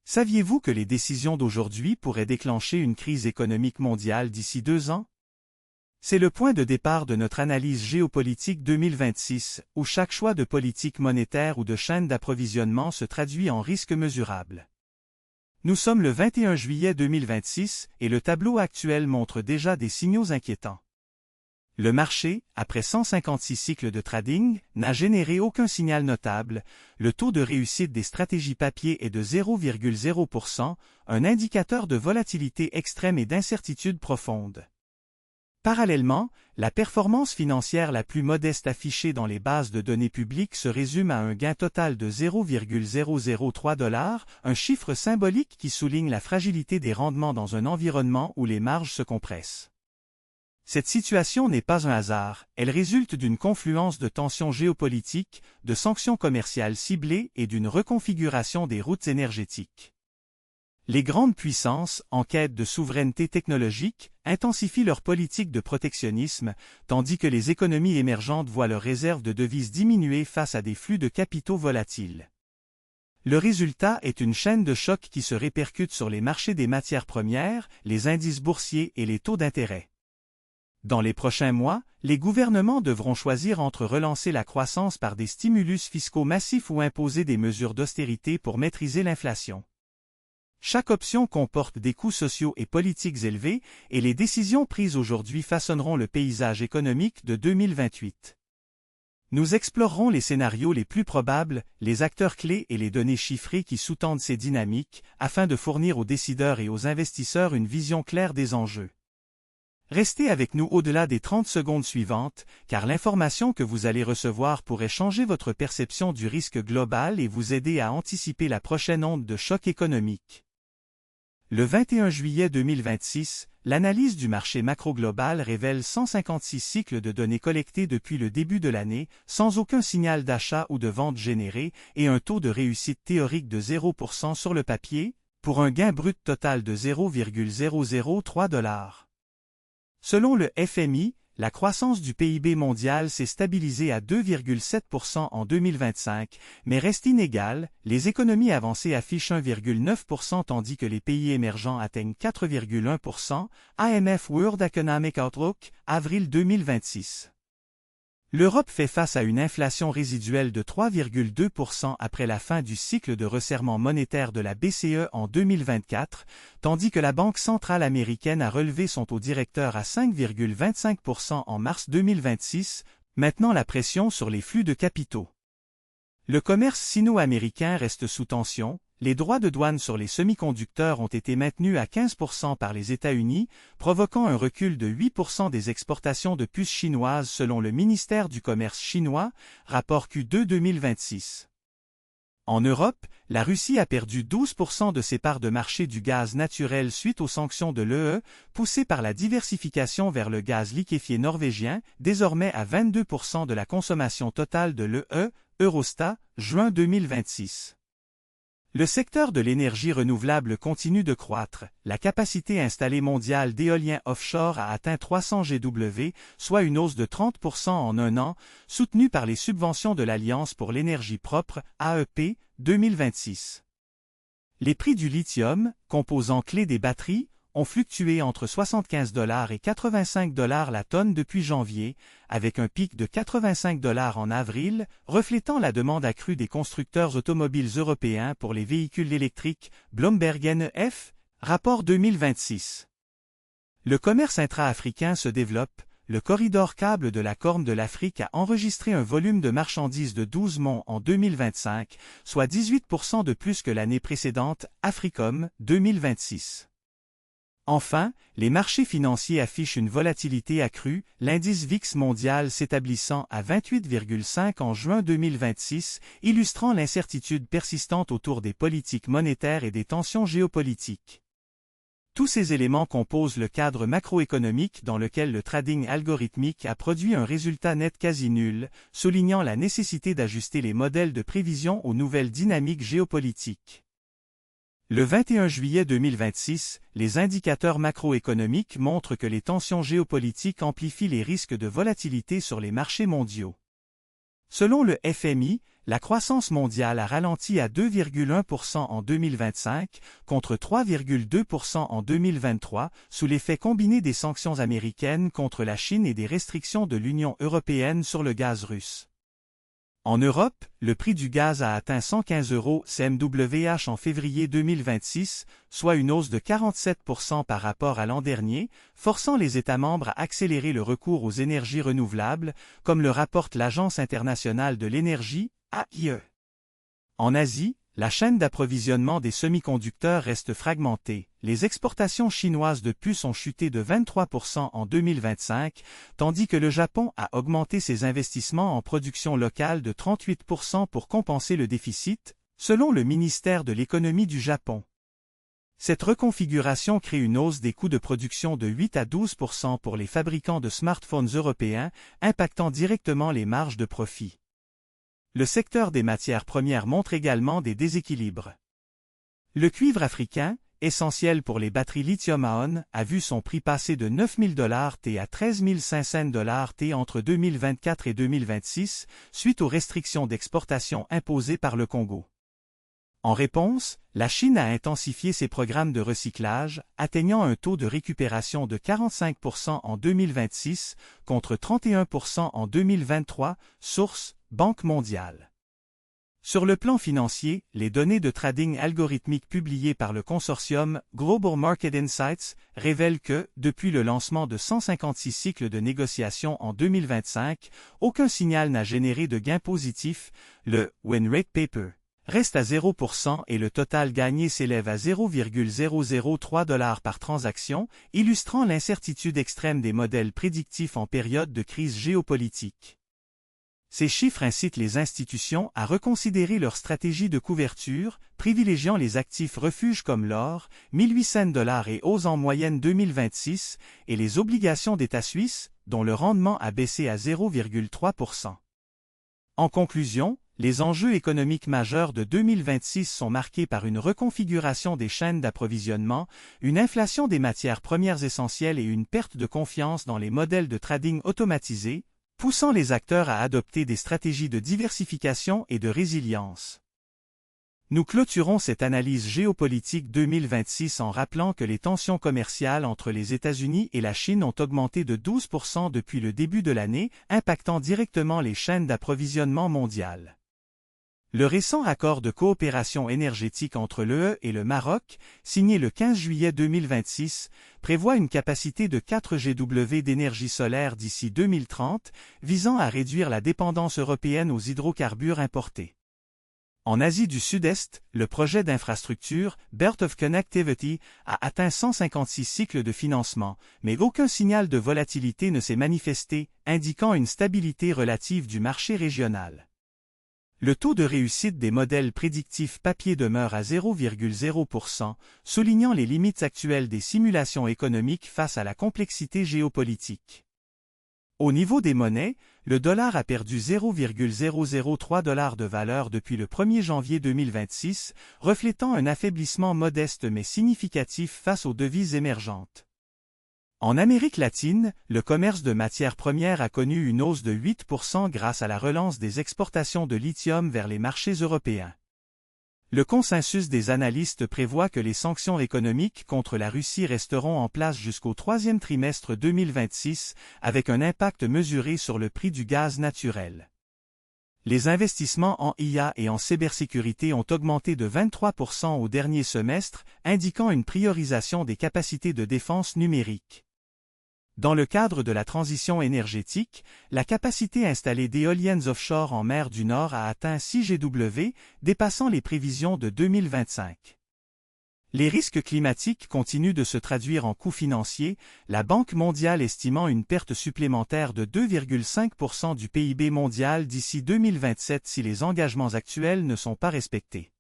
Saviez-vous que les décisions d'aujourd'hui pourraient déclencher une crise économique mondiale d'ici 2 ans? C'est le point de départ de notre analyse géopolitique 2026, où chaque choix de politique monétaire ou de chaîne d'approvisionnement se traduit en risques mesurables. Nous sommes le 21 juillet 2026 et le tableau actuel montre déjà des signaux inquiétants. Le marché, après 156 cycles de trading, n'a généré aucun signal notable, le taux de réussite des stratégies papier est de 0,0%, un indicateur de volatilité extrême et d'incertitude profonde. Parallèlement, la performance financière la plus modeste affichée dans les bases de données publiques se résume à un gain total de 0,003 $, un chiffre symbolique qui souligne la fragilité des rendements dans un environnement où les marges se compressent. Cette situation n'est pas un hasard, elle résulte d'une confluence de tensions géopolitiques, de sanctions commerciales ciblées et d'une reconfiguration des routes énergétiques. Les grandes puissances, en quête de souveraineté technologique, intensifient leur politique de protectionnisme, tandis que les économies émergentes voient leurs réserves de devises diminuer face à des flux de capitaux volatiles. Le résultat est une chaîne de choc qui se répercute sur les marchés des matières premières, les indices boursiers et les taux d'intérêt. Dans les prochains mois, les gouvernements devront choisir entre relancer la croissance par des stimulus fiscaux massifs ou imposer des mesures d'austérité pour maîtriser l'inflation. Chaque option comporte des coûts sociaux et politiques élevés, et les décisions prises aujourd'hui façonneront le paysage économique de 2028. Nous explorerons les scénarios les plus probables, les acteurs clés et les données chiffrées qui sous-tendent ces dynamiques, afin de fournir aux décideurs et aux investisseurs une vision claire des enjeux. Restez avec nous au-delà des 30 secondes suivantes, car l'information que vous allez recevoir pourrait changer votre perception du risque global et vous aider à anticiper la prochaine onde de choc économique. Le 21 juillet 2026, l'analyse du marché macro-global révèle 156 cycles de données collectées depuis le début de l'année, sans aucun signal d'achat ou de vente généré, et un taux de réussite théorique de 0% sur le papier, pour un gain brut total de 0,003 $. Selon le FMI, la croissance du PIB mondial s'est stabilisée à 2,7% en 2025, mais reste inégale, les économies avancées affichent 1,9% tandis que les pays émergents atteignent 4,1%, IMF World Economic Outlook, avril 2026. L'Europe fait face à une inflation résiduelle de 3,2% après la fin du cycle de resserrement monétaire de la BCE en 2024, tandis que la Banque centrale américaine a relevé son taux directeur à 5,25% en mars 2026, maintenant la pression sur les flux de capitaux. Le commerce sino-américain reste sous tension. Les droits de douane sur les semi-conducteurs ont été maintenus à 15% par les États-Unis, provoquant un recul de 8% des exportations de puces chinoises selon le ministère du Commerce chinois, rapport Q2 2026. En Europe, la Russie a perdu 12% de ses parts de marché du gaz naturel suite aux sanctions de l'UE, poussées par la diversification vers le gaz liquéfié norvégien, désormais à 22% de la consommation totale de l'UE, Eurostat, juin 2026. Le secteur de l'énergie renouvelable continue de croître. La capacité installée mondiale d'éolien offshore a atteint 300 GW, soit une hausse de 30% en un an, soutenue par les subventions de l'Alliance pour l'énergie propre, AEP, 2026. Les prix du lithium, composant clé des batteries, ont fluctué entre 75 $ et 85 $ la tonne depuis janvier, avec un pic de 85 $ en avril, reflétant la demande accrue des constructeurs automobiles européens pour les véhicules électriques, Bloomberg NEF, rapport 2026. Le commerce intra-africain se développe. Le corridor câble de la Corne de l'Afrique a enregistré un volume de marchandises de 12 monts en 2025, soit 18% de plus que l'année précédente, Africom, 2026. Enfin, les marchés financiers affichent une volatilité accrue, l'indice VIX mondial s'établissant à 28,5 en juin 2026, illustrant l'incertitude persistante autour des politiques monétaires et des tensions géopolitiques. Tous ces éléments composent le cadre macroéconomique dans lequel le trading algorithmique a produit un résultat net quasi nul, soulignant la nécessité d'ajuster les modèles de prévision aux nouvelles dynamiques géopolitiques. Le 21 juillet 2026, les indicateurs macroéconomiques montrent que les tensions géopolitiques amplifient les risques de volatilité sur les marchés mondiaux. Selon le FMI, la croissance mondiale a ralenti à 2,1% en 2025 contre 3,2% en 2023 sous l'effet combiné des sanctions américaines contre la Chine et des restrictions de l'Union européenne sur le gaz russe. En Europe, le prix du gaz a atteint 115 € CMWH en février 2026, soit une hausse de 47% par rapport à l'an dernier, forçant les États membres à accélérer le recours aux énergies renouvelables, comme le rapporte l'Agence internationale de l'énergie, AIE. En Asie, la chaîne d'approvisionnement des semi-conducteurs reste fragmentée. Les exportations chinoises de puces ont chuté de 23% en 2025, tandis que le Japon a augmenté ses investissements en production locale de 38% pour compenser le déficit, selon le ministère de l'économie du Japon. Cette reconfiguration crée une hausse des coûts de production de 8 à 12% pour les fabricants de smartphones européens, impactant directement les marges de profit. Le secteur des matières premières montre également des déséquilibres. Le cuivre africain, essentiel pour les batteries lithium-ion, a vu son prix passer de 9 000 $ T à 13 500 $ T entre 2024 et 2026, suite aux restrictions d'exportation imposées par le Congo. En réponse, la Chine a intensifié ses programmes de recyclage, atteignant un taux de récupération de 45% en 2026 contre 31% en 2023, source Banque mondiale. Sur le plan financier, les données de trading algorithmique publiées par le consortium Global Market Insights révèlent que, depuis le lancement de 156 cycles de négociation en 2025, aucun signal n'a généré de gain positif, le Win Rate Paper reste à 0% et le total gagné s'élève à 0,003 $ par transaction, illustrant l'incertitude extrême des modèles prédictifs en période de crise géopolitique. Ces chiffres incitent les institutions à reconsidérer leur stratégie de couverture, privilégiant les actifs refuges comme l'or, 1800 $ et hausse en moyenne 2026, et les obligations d'État suisse, dont le rendement a baissé à 0,3%. En conclusion, les enjeux économiques majeurs de 2026 sont marqués par une reconfiguration des chaînes d'approvisionnement, une inflation des matières premières essentielles et une perte de confiance dans les modèles de trading automatisés, poussant les acteurs à adopter des stratégies de diversification et de résilience. Nous clôturons cette analyse géopolitique 2026 en rappelant que les tensions commerciales entre les États-Unis et la Chine ont augmenté de 12% depuis le début de l'année, impactant directement les chaînes d'approvisionnement mondiales. Le récent accord de coopération énergétique entre l'UE et le Maroc, signé le 15 juillet 2026, prévoit une capacité de 4 GW d'énergie solaire d'ici 2030, visant à réduire la dépendance européenne aux hydrocarbures importés. En Asie du Sud-Est, le projet d'infrastructure Belt of Connectivity a atteint 156 cycles de financement, mais aucun signal de volatilité ne s'est manifesté, indiquant une stabilité relative du marché régional. Le taux de réussite des modèles prédictifs papier demeure à 0,0%, soulignant les limites actuelles des simulations économiques face à la complexité géopolitique. Au niveau des monnaies, le dollar a perdu 0,003 $ de valeur depuis le 1er janvier 2026, reflétant un affaiblissement modeste mais significatif face aux devises émergentes. En Amérique latine, le commerce de matières premières a connu une hausse de 8% grâce à la relance des exportations de lithium vers les marchés européens. Le consensus des analystes prévoit que les sanctions économiques contre la Russie resteront en place jusqu'au troisième trimestre 2026, avec un impact mesuré sur le prix du gaz naturel. Les investissements en IA et en cybersécurité ont augmenté de 23% au dernier semestre, indiquant une priorisation des capacités de défense numérique. Dans le cadre de la transition énergétique, la capacité installée d'éoliennes offshore en mer du Nord a atteint 6 GW, dépassant les prévisions de 2025. Les risques climatiques continuent de se traduire en coûts financiers, la Banque mondiale estimant une perte supplémentaire de 2,5% du PIB mondial d'ici 2027 si les engagements actuels ne sont pas respectés.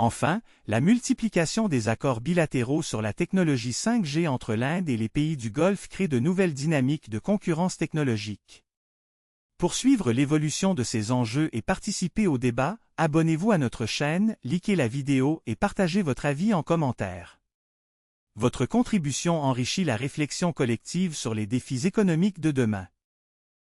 Enfin, la multiplication des accords bilatéraux sur la technologie 5G entre l'Inde et les pays du Golfe crée de nouvelles dynamiques de concurrence technologique. Pour suivre l'évolution de ces enjeux et participer au débat, abonnez-vous à notre chaîne, likez la vidéo et partagez votre avis en commentaire. Votre contribution enrichit la réflexion collective sur les défis économiques de demain.